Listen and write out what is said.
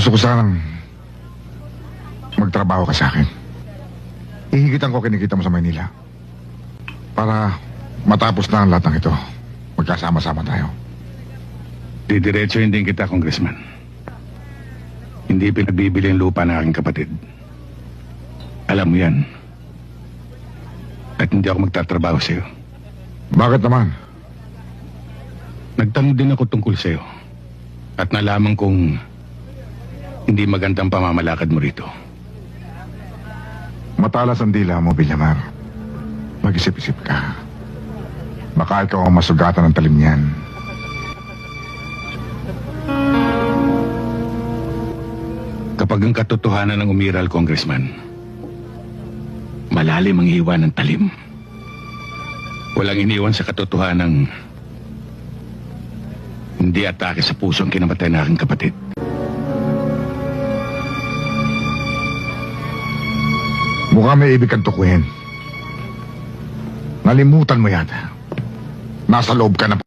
Gusto ko sanang magtrabaho ka sa akin. Hihigitan ko kinikita mo sa Maynila. Para matapos na ang lahat ng ito. Magkasama-sama tayo. Didiretsuhin din kita, Congressman. Hindi pinagbibili ang lupa ng aking kapatid. Alam mo yan. At hindi ako magtatrabaho sa'yo. Bakit naman? Nagtanong din ako tungkol sa'yo. At nalaman kong hindi magandang pamamalakad mo rito. Matalas ang dila mo, Villamar. Mag-isip-isip ka. Baka ikaw ang masugatan ng talim niyan. Kapag ang katotohanan ng umiral, Congressman, malalim ang iwan ng talim. Walang iniwan sa katotohanan hindi atake sa puso ang kinamatay na aking kapatid. Mukhang may ibig kang tukuhin. Nalimutan mo yata. Nasa loob ka na